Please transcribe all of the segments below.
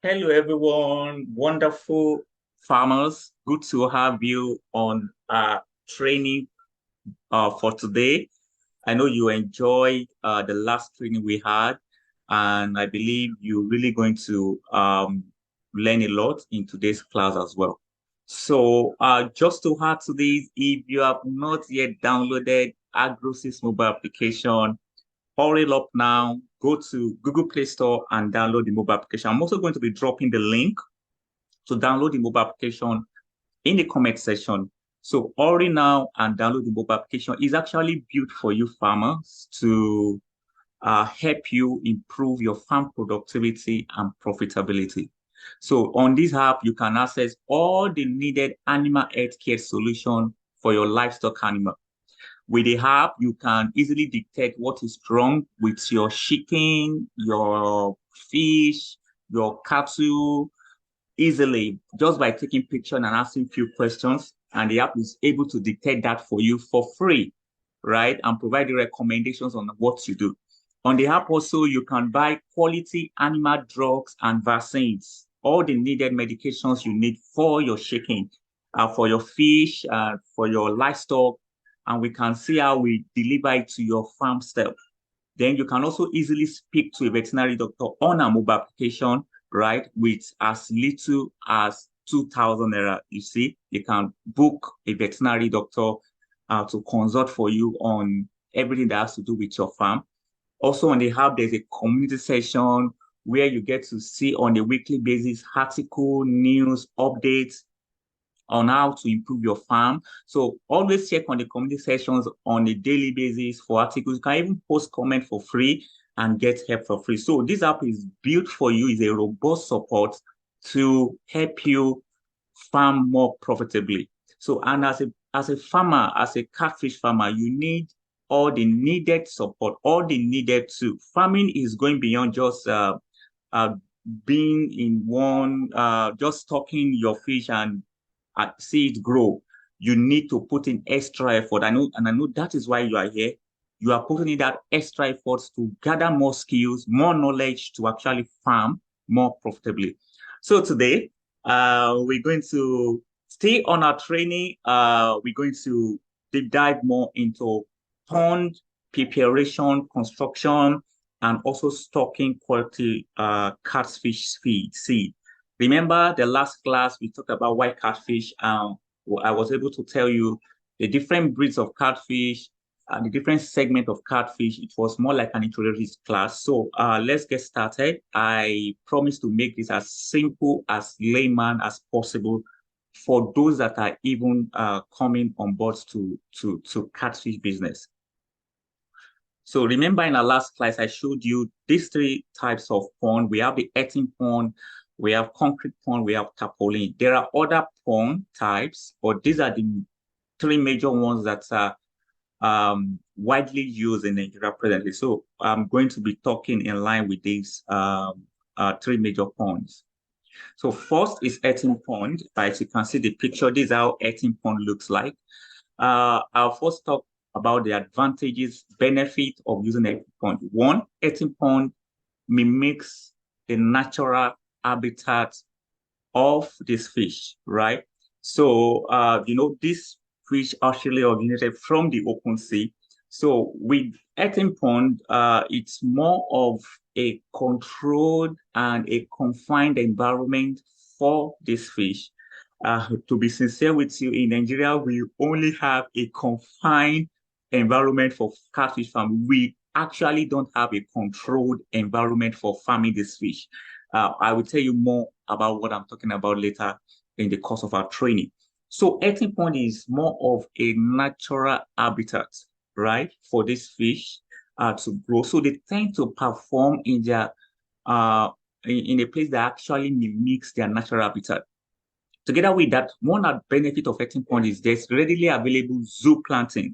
Hello, everyone. Wonderful farmers. Good to have you on our training for today. I know you enjoyed the last training we had, and I believe you're really going to learn a lot in today's class as well. So, just to add to this, if you have not yet downloaded AgroSys mobile application, hurry up now, go to Google Play Store and download the mobile application. I'm also going to be dropping the link to download the mobile application in the comment section. So hurry now and download the mobile application. It's actually built for you farmers to help you improve your farm productivity and profitability. So on this app, you can access all the needed animal health care solution for your livestock animal. With the app, you can easily dictate what is wrong with your chicken, your fish, your cattle, easily just by taking picture and asking few questions. And the app is able to dictate that for you for free, right? And provide the recommendations on what to do. On the app also, you can buy quality animal drugs and vaccines, all the needed medications you need for your chicken, for your fish, for your livestock, and we can see how we deliver it to your farm step. Then you can also easily speak to a veterinary doctor on a mobile application, right? With as little as 2,000 naira. You see, you can book a veterinary doctor to consult for you on everything that has to do with your farm. Also on the app, there's a community session where you get to see on a weekly basis article, news, updates on how to improve your farm. So always check on the community sessions on a daily basis for articles. You can even post comment for free and get help for free. So this app is built for you, is a robust support to help you farm more profitably. So, and as a farmer, as a catfish farmer, you need all the needed support, all the needed to. Farming is going beyond just uh, being in one, just stocking your fish and see it grow. You need to put in extra effort. I know that is why you are here. You are putting in that extra effort to gather more skills, more knowledge to actually farm more profitably. So today, we're going to stay on our training. We're going to deep dive more into pond preparation, construction, and also stocking quality catfish feed seed. Remember the last class we talked about white catfish. I was able to tell you the different breeds of catfish and the different segment of catfish. It was more like an introductory class. So let's get started. I promise to make this as simple as layman as possible for those that are even coming on board to catfish business. So remember in our last class, I showed you these three types of pond. We have the earthen pond, we have concrete pond, we have tarpaulin. There are other pond types, but these are the three major ones that are widely used in Nigeria presently. So I'm going to be talking in line with these three major ponds. So first is earthen pond. As you can see the picture, this is how earthen pond looks like. I'll first talk about the advantages, benefit of using earthen pond. One, earthen pond mimics the natural habitat of this fish, right? So, this fish actually originated from the open sea. So with earthen pond, it's more of a controlled and a confined environment for this fish. To be sincere with you, in Nigeria, we only have a confined environment for catfish farm. We actually don't have a controlled environment for farming this fish. I will tell you more about what I'm talking about later in the course of our training. So earthen pond is more of a natural habitat, right, for this fish to grow. So they tend to perform in their in a place that actually mimics their natural habitat. Together with that, one benefit of earthen pond is there's readily available zooplankton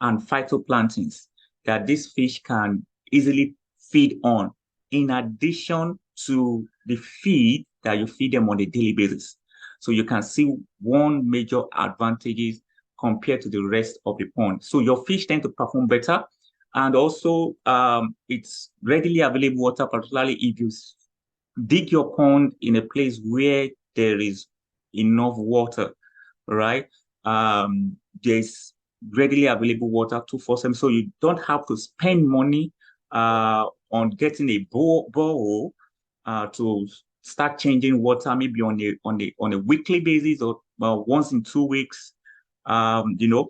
and phytoplanktons that this fish can easily feed on, in addition to the feed that you feed them on a daily basis. So you can see one major advantage compared to the rest of the pond. So your fish tend to perform better, and also it's readily available water, particularly if you dig your pond in a place where there is enough water, right? There's readily available water 247, so you don't have to spend money on getting a borehole to start changing water maybe on a weekly basis or once in 2 weeks. You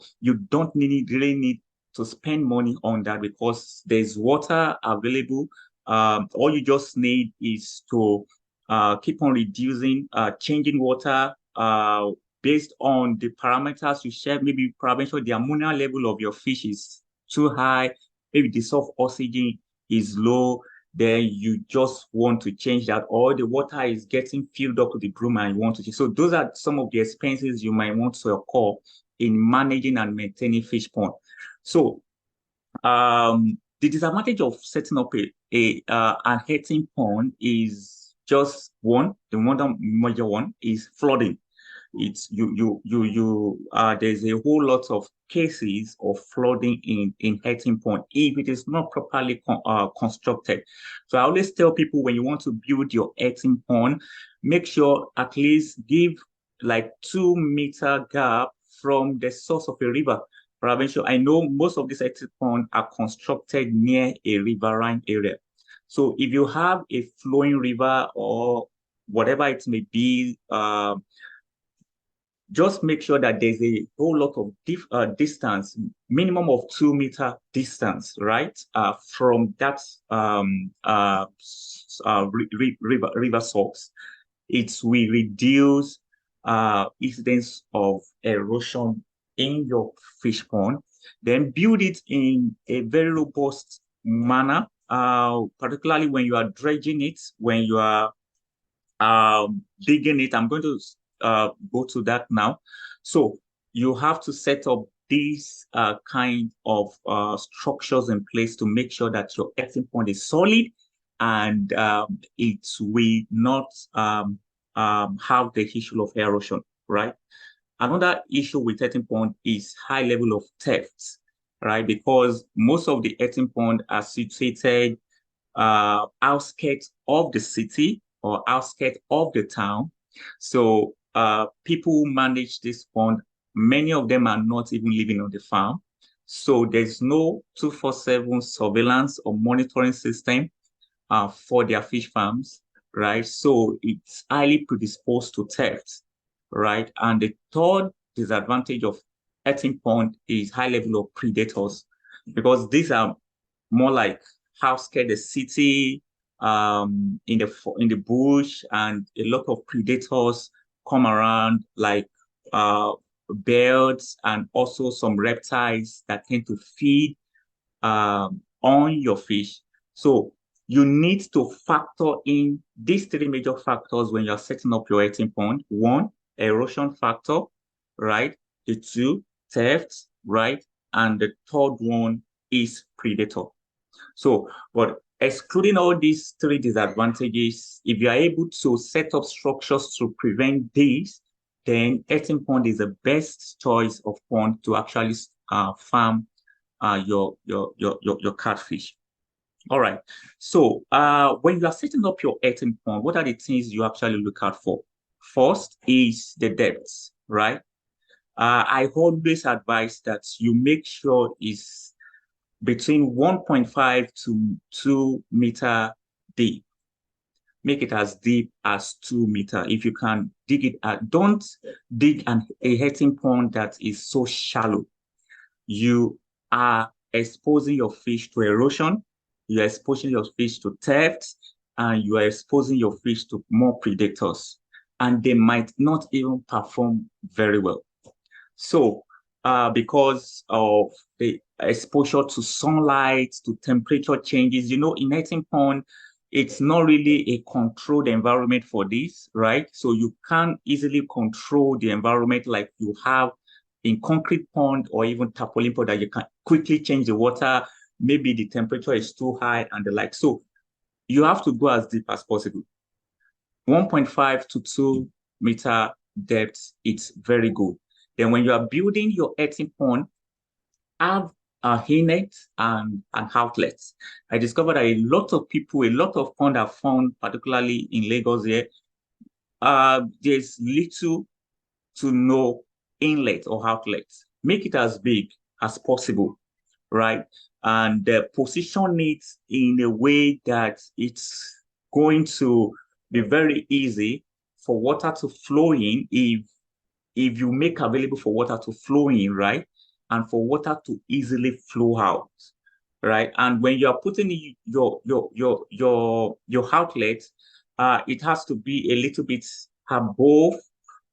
don't really need to spend money on that because there's water available. All you just need is to keep on reducing, changing water based on the parameters you share. Maybe prevention, the ammonia level of your fish is too high, maybe the soft oxygen is low, then you just want to change that, or the water is getting filled up to the brim and you want to change. So those are some of the expenses you might want to occur in managing and maintaining fish pond. So the disadvantage of setting up a heating pond is just one. The one major one is flooding. It's there's a whole lot of cases of flooding in heating pond if it is not properly constructed. So I always tell people, when you want to build your heating pond, make sure at least give like 2 meter gap from the source of a river. Provincial, I know most of these heating ponds are constructed near a riverine area. So if you have a flowing river or whatever it may be, just make sure that there's a whole lot of distance, minimum of 2 meter distance, right, from that river source. It will reduce incidence of erosion in your fish pond. Then build it in a very robust manner, particularly when you are dredging it, when you are digging it. I'm going to go to that now. So you have to set up these kind of structures in place to make sure that your earthing pond is solid and it will not have the issue of erosion, right? Another issue with earthing pond is high level of theft, right? Because most of the earthing pond are situated outskirts of the city or outskirts of the town. So people who manage this pond, many of them are not even living on the farm. So there's no 247 surveillance or monitoring system for their fish farms, right? So it's highly predisposed to theft, right? And the third disadvantage of earthing pond is high level of predators, because these are more like house care, the city, in the bush, and a lot of predators come around, like birds and also some reptiles that tend to feed on your fish. So you need to factor in these three major factors when you're setting up your eating pond. One, erosion factor, right? The two, theft, right? And the third one is predator. So, but excluding all these three disadvantages, if you are able to set up structures to prevent these, then eating pond is the best choice of pond to actually farm your catfish. All right. So when you are setting up your eating pond, what are the things you actually look out for? First is the depth, right? I always advise that you make sure it's between 1.5 to 2 meter deep. Make it as deep as 2 meter. If you can dig it, don't dig a heating pond that is so shallow. You are exposing your fish to erosion, you are exposing your fish to theft, and you are exposing your fish to more predators, and they might not even perform very well. So, because of the exposure to sunlight, to temperature changes, in heating pond, it's not really a controlled environment for this, right? So you can't easily control the environment like you have in concrete pond or even tarpaulin pond, that you can quickly change the water. Maybe the temperature is too high and the like. So you have to go as deep as possible. 1.5 to 2 meter depth, it's very good. Then when you are building your earthing pond, have inlets and outlets. I discovered that a lot of people, a lot of ponds are found, particularly in Lagos here. There's little to no inlet or outlet. Make it as big as possible, right? And position it in a way that it's going to be very easy for water to flow in if you make available for water to flow in, right? And for water to easily flow out, right? And when you are putting in your outlet, it has to be a little bit above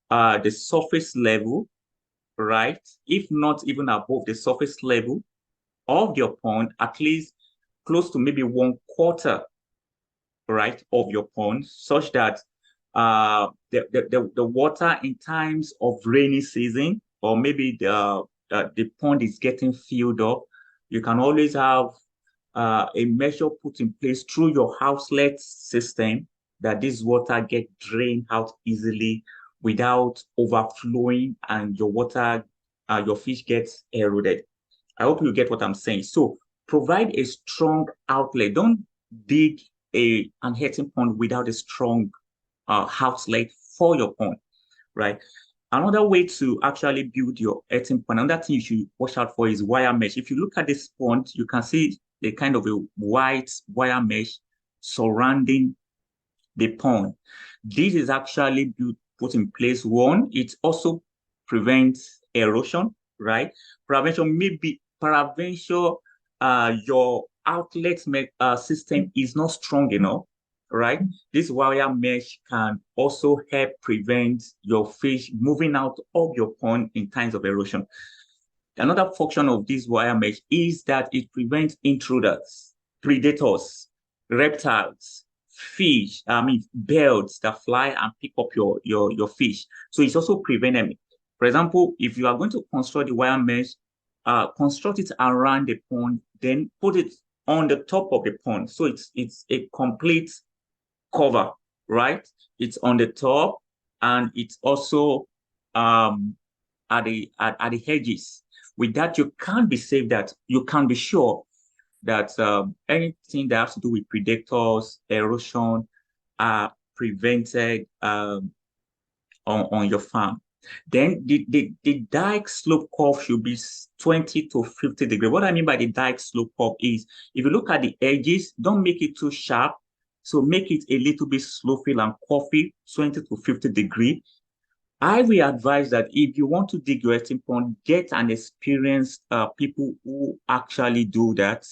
the surface level, right? If not even above the surface level of your pond, at least close to maybe 1/4, right, of your pond, such that the water in times of rainy season, or maybe the pond is getting filled up, you can always have a measure put in place through your outlet system that this water get drained out easily without overflowing and your fish gets eroded. I hope you get what I'm saying. So provide a strong outlet. Don't dig an heating pond without a strong outlet for your pond, right? Another way to actually build your earthen pond, another thing you should watch out for is wire mesh. If you look at this pond, you can see the kind of a white wire mesh surrounding the pond. This is actually put in place. One, it also prevents erosion, right? Prevention, maybe prevention, your outlet system is not strong enough, right? This wire mesh can also help prevent your fish moving out of your pond in times of erosion. Another function of this wire mesh is that it prevents intruders, predators, reptiles, fish, birds that fly and pick up your fish. So it's also preventing. For example, if you are going to construct the wire mesh, construct it around the pond, then put it on the top of the pond. So it's a complete cover, right? It's on the top and it's also at the edges. With that, you can't be safe that you can be sure that anything that has to do with predators, erosion are prevented on your farm. Then the dike slope curve should be 20 to 50 degrees. What I mean by the dike slope curve is if you look at the edges, don't make it too sharp. So make it a little bit slopey and curvy, 20 to 50 degrees. I will advise that if you want to dig your earthen pond, get an experienced people who actually do that,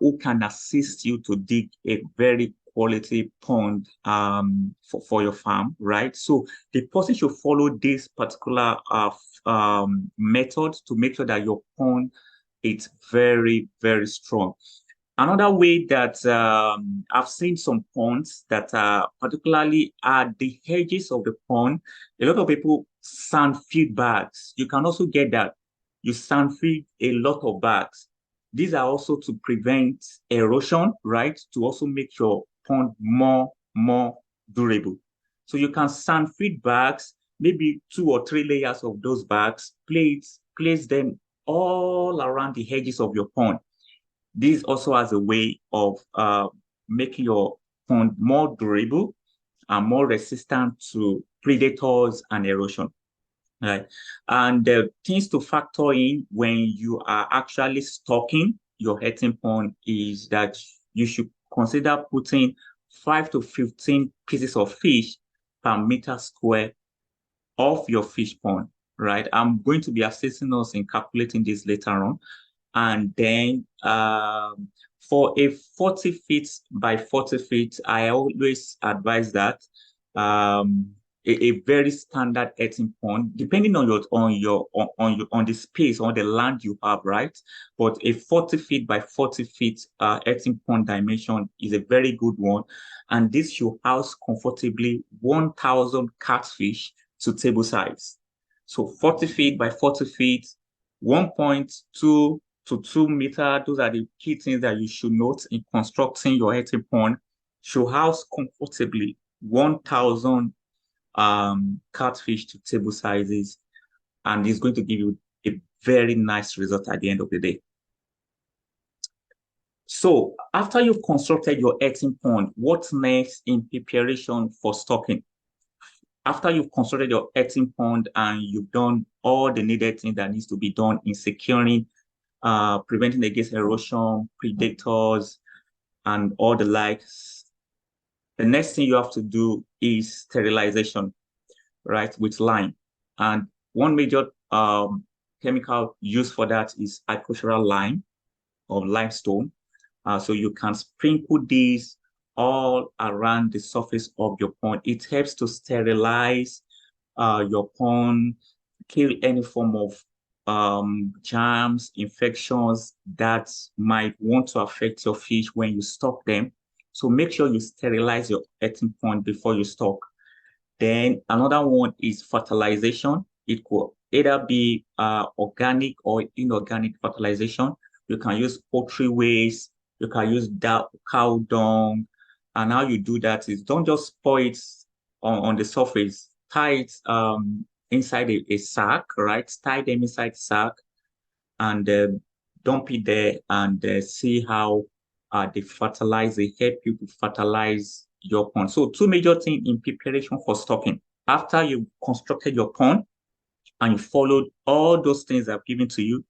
who can assist you to dig a very quality pond for your farm, right? So the person should follow this particular method to make sure that your pond is very, very strong. Another way that I've seen some ponds that are particularly at the edges of the pond, a lot of people sand feed bags. You can also get that. You sand feed a lot of bags. These are also to prevent erosion, right? To also make your pond more durable. So you can sand feed bags, maybe 2 or 3 layers of those bags, place them all around the edges of your pond. This also has a way of making your pond more durable and more resistant to predators and erosion. Right. And the things to factor in when you are actually stocking your earthen pond is that you should consider putting 5 to 15 pieces of fish per meter square of your fish pond, right? I'm going to be assisting us in calculating this later on. And then for a 40 feet by 40 feet, I always advise that a very standard earthen pond, depending on on the space on the land you have, right? But a 40 feet by 40 feet earthen pond dimension is a very good one, and this should house comfortably 1,000 catfish to table size. So 40 feet by 40 feet, 1.2 to 2 meters. Those are the key things that you should note in constructing your earthen pond. Should house comfortably 1,000 catfish to table sizes, and it's going to give you a very nice result at the end of the day. So after you've constructed your earthing pond, what's next in preparation for stocking? After you've constructed your earthing pond and you've done all the needed things that needs to be done in securing, preventing against erosion, predators, and all the likes, the next thing you have to do is sterilization, right, with lime. And one major chemical used for that is agricultural lime or limestone. So you can sprinkle these all around the surface of your pond. It helps to sterilize your pond, kill any form of germs, infections that might want to affect your fish when you stock them. So make sure you sterilize your earthing pond before you stock. Then another one is fertilization. It could either be organic or inorganic fertilization. You can use poultry waste, you can use cow dung. And how you do that is don't just spoil it on the surface. Tie it inside a sack, right? Tie them inside sack and dump it there and see how they fertilize. They help you to fertilize your pond. So two major things in preparation for stocking. After you constructed your pond and you followed all those things I've given to you,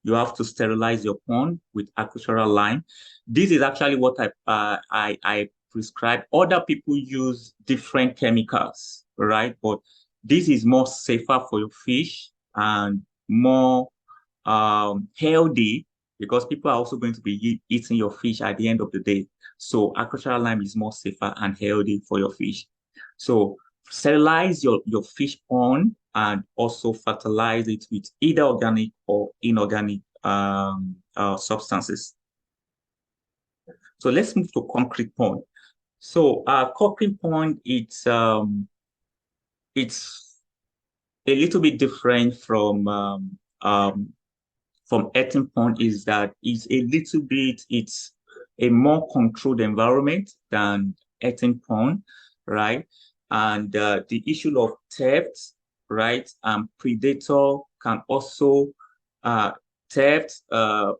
you have to sterilize your pond with agricultural lime. This is actually what I prescribe. Other people use different chemicals, right? But this is more safer for your fish and more healthy because people are also going to be eating your fish at the end of the day. So agricultural lime is more safer and healthy for your fish. So sterilize your fish pond and also fertilize it with either organic or inorganic substances. So let's move to concrete pond. So concrete pond, it's a little bit different from earthing pond is that it's a more controlled environment than earthing pond, right? And the issue of theft, right? And predator can also uh, theft,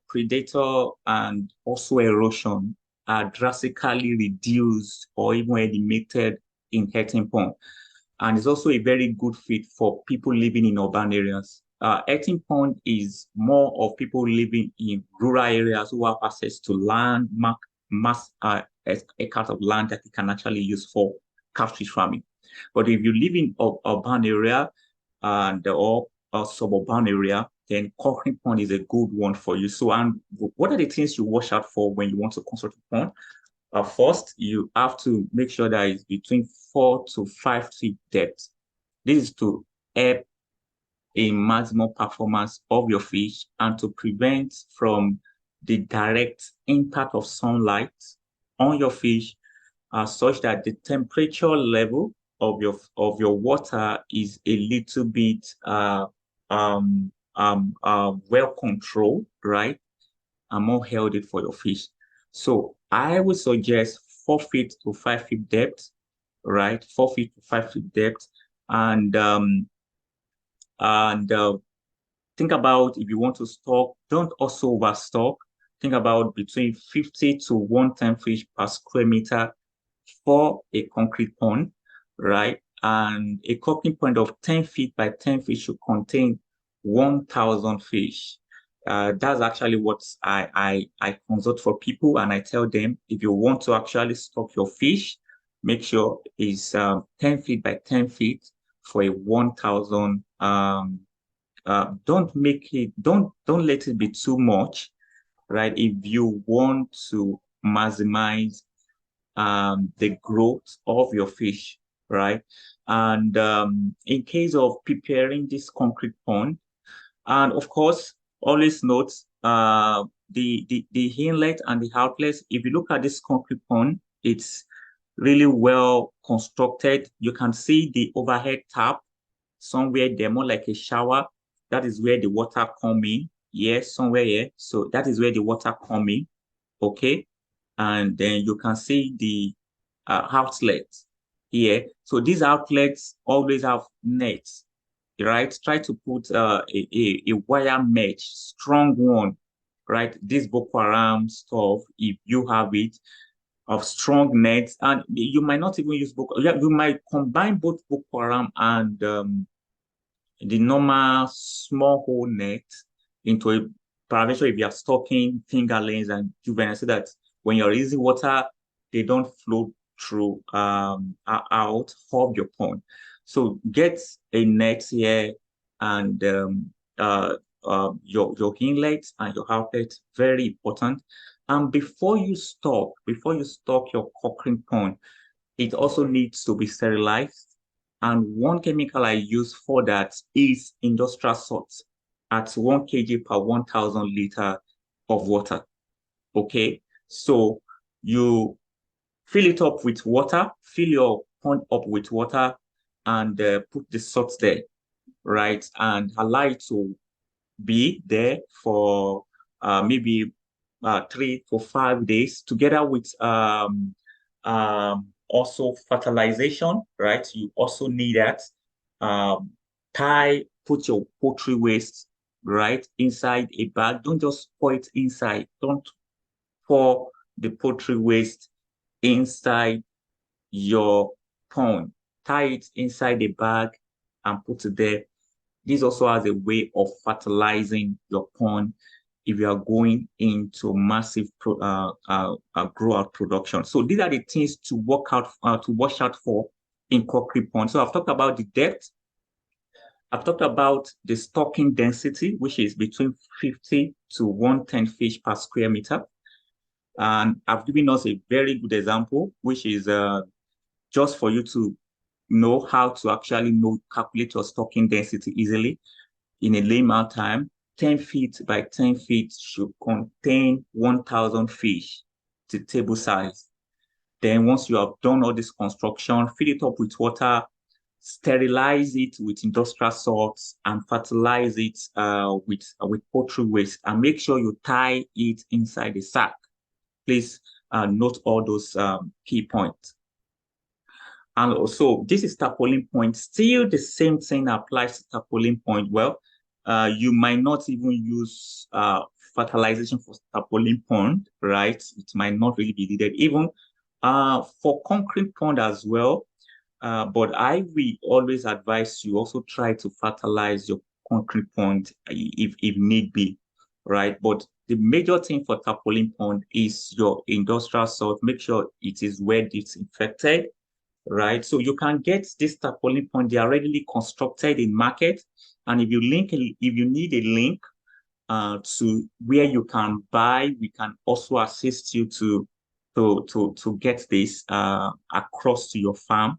predator, and also erosion are drastically reduced or even eliminated in earthing pond. And it's also a very good fit for people living in urban areas. Earthing pond is more of people living in rural areas who have access to land, mass acres of land that they can actually use for catfish farming. But if you live in urban area and or a suburban area, then concrete pond is a good one for you. So, and what are the things you watch out for when you want to construct a pond? First, you have to make sure that it's between 4 to 5 feet depth. This is to help a maximum performance of your fish and to prevent from the direct impact of sunlight on your fish, such that the temperature level of your water is a little bit well controlled, right? And more healthy for your fish. So I would suggest 4 feet to 5 feet depth, right? 4 feet to 5 feet depth, and and think about if you want to stock, don't also overstock. Think about between 50 to 110 fish per square meter for a concrete pond, right? And a concrete pond of 10 feet by 10 feet should contain 1,000 fish. That's actually what I consult for people, and I tell them if you want to actually stock your fish, make sure it's 10 feet by 10 feet for a 1,000. Don't let it be too much, right? If you want to maximize the growth of your fish, right? And in case of preparing this concrete pond, and of course, always note the inlet and the outlets. If you look at this concrete pond, it's really well constructed. You can see the overhead tap somewhere there, more like a shower. That is where the water come in. Yes, somewhere here. So that is where the water come in. Okay. And then you can see the outlets here. So these outlets always have nets, right? Try to put a wire mesh, strong one, right? This Boko Haram stuff, if you have it, of strong nets, and you might not even use Boko, yeah, you might combine both Boko Haram and the normal small hole net into a parameter if you are stocking fingerlings and juveniles so that when you're using water, they don't flow through out of your pond. So get a net here and your inlet and your outlet, very important. And before you stock your cocking pond, it also needs to be sterilized. And one chemical I use for that is industrial salt at 1 kg per 1,000 liter of water. Okay. So you fill it up with water, fill your pond up with water, and put the salt there, right? And allow it to be there for maybe 3 to 5 days together with also fertilization, right? You also need that. Um, put your poultry waste right inside a bag. Don't just pour it inside. Don't pour the poultry waste inside your pond. Tie it inside a bag and put it there. This also has a way of fertilizing your pond if you are going into massive grow out production. So these are the things to watch out for in cockery pond. So I've talked about the depth. I've talked about the stocking density, which is between 50 to 110 fish per square meter. And I've given us a very good example, which is just for you to know how to actually calculate your stocking density easily in a layman time. 10 feet by 10 feet should contain 1,000 fish to table size. Then once you have done all this construction, fill it up with water, sterilize it with industrial salts, and fertilize it with poultry waste, and make sure you tie it inside the sack. Please note all those key points. And also, this is tarpaulin point. Still, the same thing applies to tarpaulin point. Well, you might not even use fertilization for tarpaulin pond, right? It might not really be needed. Even for concrete pond as well. But I will always advise you also try to fertilize your concrete pond if need be, right? But the major thing for tarpaulin pond is your industrial salt. Make sure it is well disinfected, right? So you can get this tarpaulin pond. They are readily constructed in market. And if you need a link to where you can buy, we can also assist you to get this across to your farm.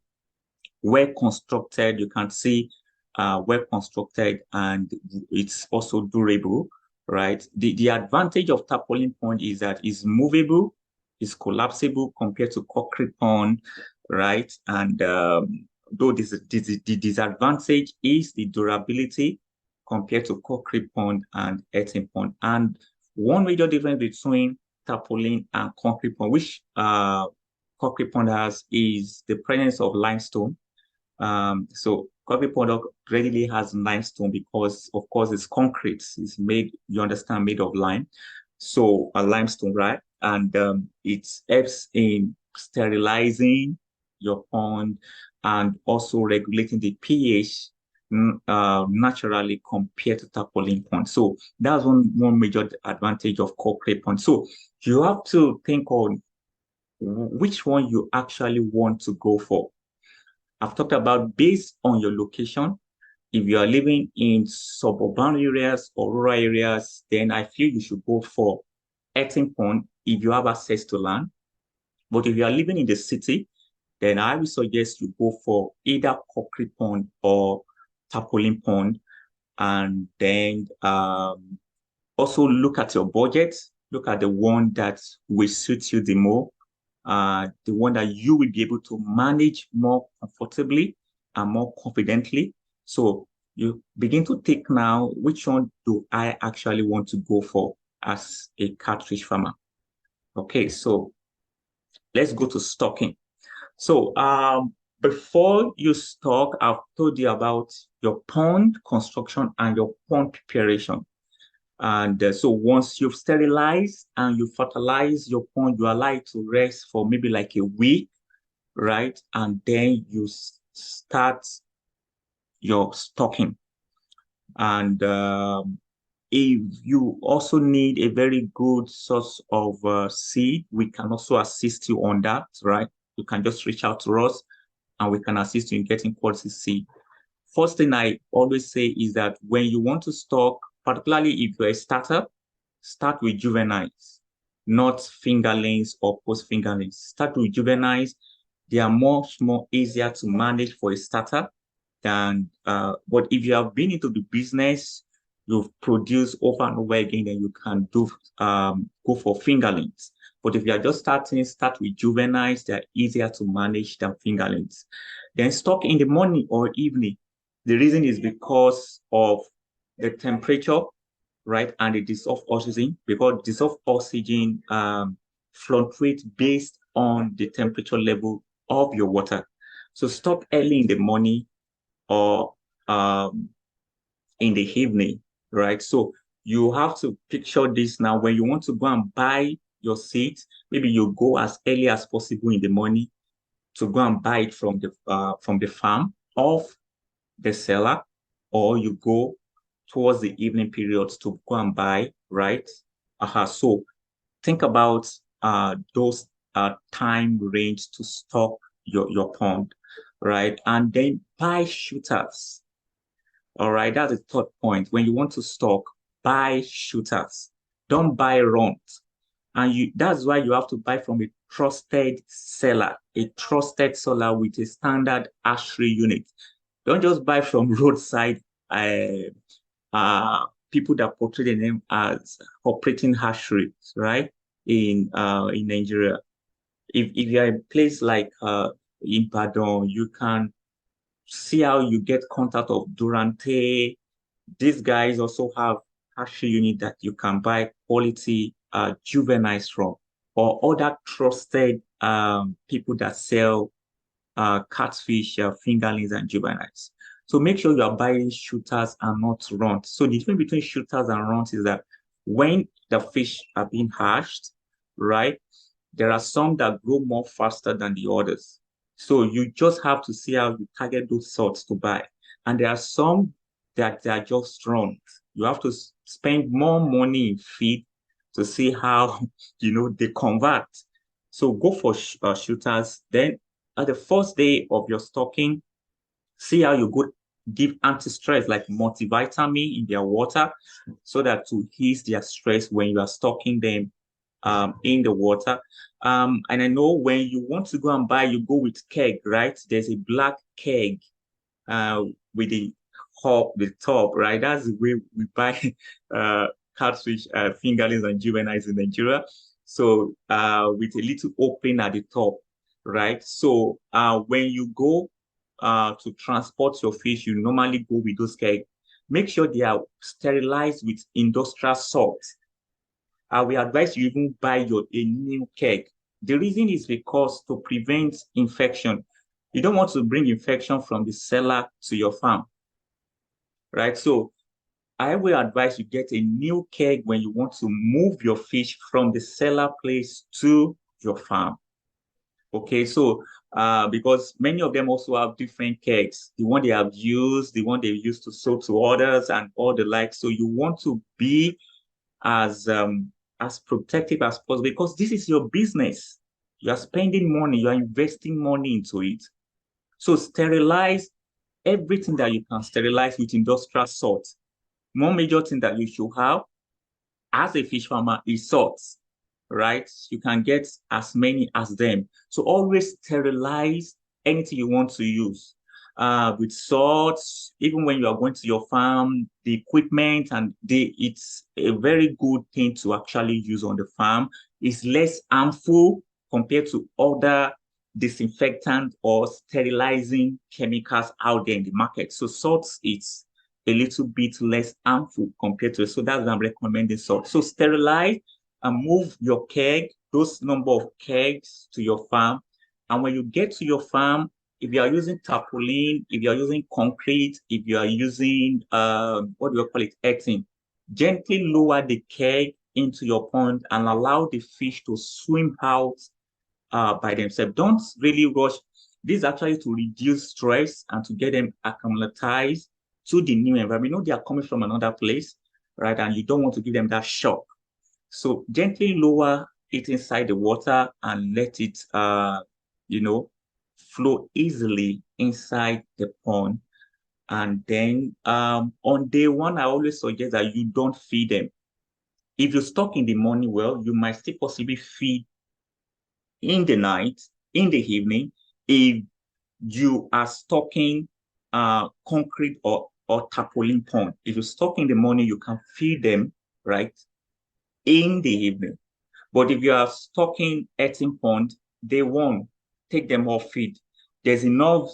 Well constructed, you can see well constructed, and it's also durable, right? The advantage of tarpaulin pond is that it's movable, it's collapsible compared to concrete pond, right? And though the disadvantage is the durability compared to concrete pond and earthen pond. And one major difference between tarpaulin and concrete pond, which concrete pond has, is the presence of limestone. So concrete pond readily has limestone because, of course, it's concrete. It's made, you understand, made of lime. So a limestone, right? And it helps in sterilizing your pond and also regulating the pH naturally compared to tarpaulin pond. So that's one major advantage of concrete pond. So you have to think on which one you actually want to go for. I've talked about based on your location. If you are living in suburban areas or rural areas, then I feel you should go for earthen pond if you have access to land. But if you are living in the city, then I would suggest you go for either concrete pond or tarpaulin pond. And then also look at your budget. Look at the one that will suit you the more. The one that you will be able to manage more comfortably and more confidently. So you begin to think now, which one do I actually want to go for as a catfish farmer? Okay, so let's go to stocking. So before you stock, I've told you about your pond construction and your pond preparation. And so once you've sterilized and you fertilize your pond, you allow it to rest for maybe like a week, right? And then you start your stocking. And if you also need a very good source of seed, we can also assist you on that, right? You can just reach out to us and we can assist you in getting quality seed. First thing I always say is that when you want to stock, particularly if you're a startup, start with juveniles, not fingerlings or post fingerlings. Start with juveniles. They are much more easier to manage for a startup than, but if you have been into the business, you've produced over and over again, then you can do go for fingerlings. But if you are just starting, start with juveniles. They're easier to manage than fingerlings. Then stock in the morning or evening. The reason is because of the temperature, right? And the dissolved oxygen, because dissolved oxygen fluctuates based on the temperature level of your water. So stock early in the morning or in the evening, right? So you have to picture this now. When you want to go and buy your seeds, maybe you go as early as possible in the morning to go and buy it from the farm of the seller, or you go towards the evening periods to go and buy, right? So think about those time range to stock your pond, right? And then buy shooters. All right, that's the third point. When you want to stock, buy shooters. Don't buy runs. And that's why you have to buy from a trusted seller, a trusted seller with a standard hatchery unit. Don't just buy from roadside people that portray the name as operating hatcheries, right? In Nigeria. If you're in a place like in Padon, you can see how you get contact of Durante. These guys also have hatchery unit that you can buy quality juveniles from, or other trusted people that sell catfish, fingerlings, and juveniles. So make sure you are buying shooters and not runs. So the difference between shooters and runs is that when the fish are being hatched, right, there are some that grow more faster than the others. So you just have to see how you target those sorts to buy. And there are some that they are just runs. You have to spend more money in feed to see how they convert. So go for shooters. Then at the first day of your stocking, see how you go give anti-stress like multivitamin in their water so that to ease their stress when you are stocking them in the water. And I know when you want to go and buy, you go with keg, right? There's a black keg with the top, right? That's the way we buy catfish, fingerlings, and juveniles in Nigeria. So with a little opening at the top, right? So when you go to transport your fish, you normally go with those kegs. Make sure they are sterilized with industrial salt. We advise you even buy a new keg. The reason is because to prevent infection. You don't want to bring infection from the seller to your farm, right? So I will advise you get a new keg when you want to move your fish from the seller place to your farm. Okay, so because many of them also have different kegs, the one they have used, the one they used to sell to others, and all the like. So you want to be as protective as possible because this is your business. You are spending money, you are investing money into it. So sterilize everything that you can sterilize with industrial salt. One major thing that you should have as a fish farmer is salt, right? You can get as many as them. So always sterilize anything you want to use with salt. Even when you are going to your farm, the equipment it's a very good thing to actually use on the farm. It's less harmful compared to other disinfectant or sterilizing chemicals out there in the market. So salt is a little bit less harmful compared to it. So that's why I'm recommending salt. So sterilize and move your keg, those number of kegs to your farm. And when you get to your farm, if you are using tarpaulin, if you are using concrete, if you are using, what do you call it, earthing, Gently lower the keg into your pond and allow the fish to swim out by themselves. Don't really rush. This is actually to reduce stress and to get them acclimatized to the new environment. You know, they are coming from another place, right? And you don't want to give them that shock. So gently lower it inside the water and let it, you know, flow easily inside the pond. And then on day one, I always suggest that you don't feed them. If you stock in the morning, well, you might still possibly feed in the night, in the evening, if you are stocking concrete or tarpaulin pond. If you stock in the morning, you can feed them, right, in the evening. But if you are stocking earthen pond, they won't take them off feed. There's enough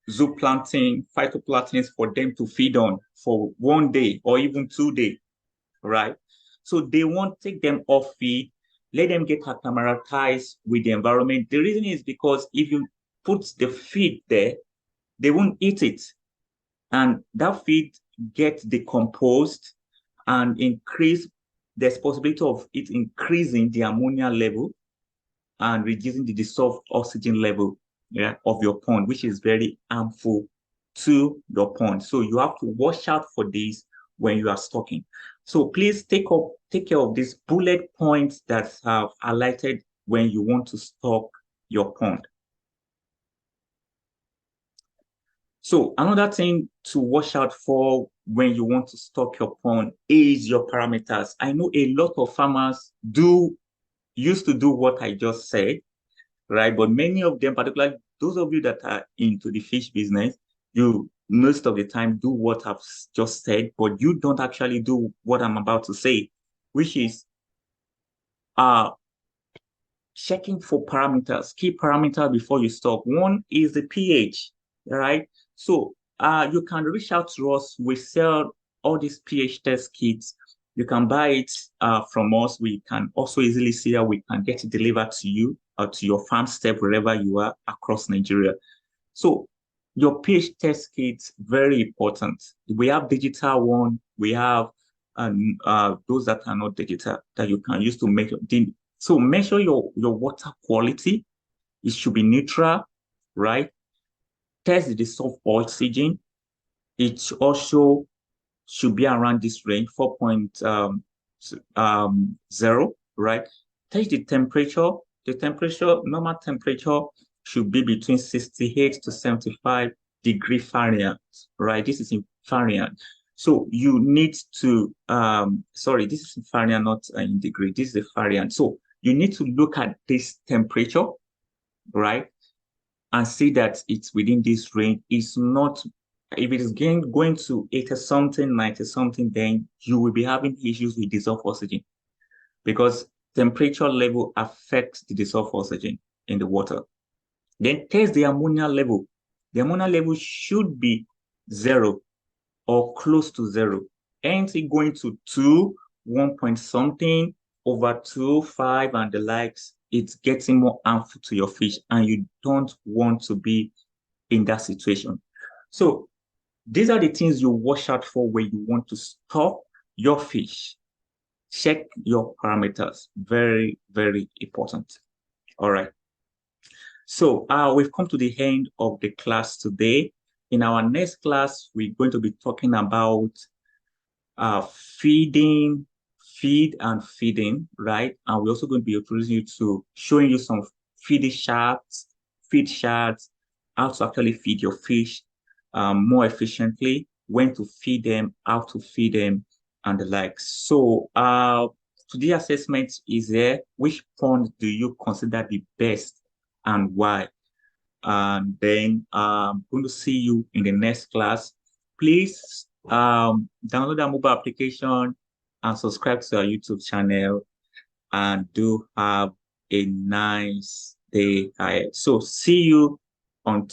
zooplankton, phytoplanktons for them to feed on for 1 day or even 2 days, right? So they won't take them off feed. Let them get acclimatized with the environment. The reason is because if you put the feed there, they won't eat it. And that feed gets decomposed and increase, there's possibility of it increasing the ammonia level and reducing the dissolved oxygen level, yeah, of your pond, which is very harmful to your pond. So you have to watch out for this when you are stocking. So please take care of these bullet points that have highlighted when you want to stock your pond. So another thing to watch out for when you want to stock your pond is your parameters. I know a lot of farmers used to do what I just said, right? But many of them, particularly those of you that are into the fish business, you most of the time do what I've just said, but you don't actually do what I'm about to say, which is uh checking for parameters, key parameters before you stock. One is the pH, right? So you can reach out to us. We sell all these pH test kits. You can buy it from us. We can also easily see that we can get it delivered to you or to your farm step wherever you are across Nigeria. So your pH test kits, very important. We have digital one. We have those that are not digital that you can use to make so measure your water quality. It should be neutral, right? Test the dissolved oxygen. It also should be around this range, 4.0, right? Test the temperature. The temperature, normal temperature should be between 68 to 75 degree Fahrenheit, right? This is in Fahrenheit. So you need to, sorry, this is in Fahrenheit, not in degree. This is the Fahrenheit. So you need to look at this temperature, right? And see that it's within this range. It's not, if it is going to 80 something, 90 something, then you will be having issues with dissolved oxygen because temperature level affects the dissolved oxygen in the water. Then test the ammonia level. The ammonia level should be 0 or close to 0. Anything going to 2, 1 point something, over 2, 5, and the likes, it's getting more harmful to your fish, and you don't want to be in that situation. So these are the things you watch out for when you want to stock your fish. Check your parameters. Very, very important. All right. So we've come to the end of the class today. In our next class, we're going to be talking about feed and feeding, right? And we're also going to be introducing you to showing you some feed charts, how to actually feed your fish more efficiently, when to feed them, how to feed them, and the like. So today's assessment is there. Which pond do you consider the best and why? And then I'm going to see you in the next class. Please download our mobile application and subscribe to our YouTube channel, and do have a nice day ahead. So see you on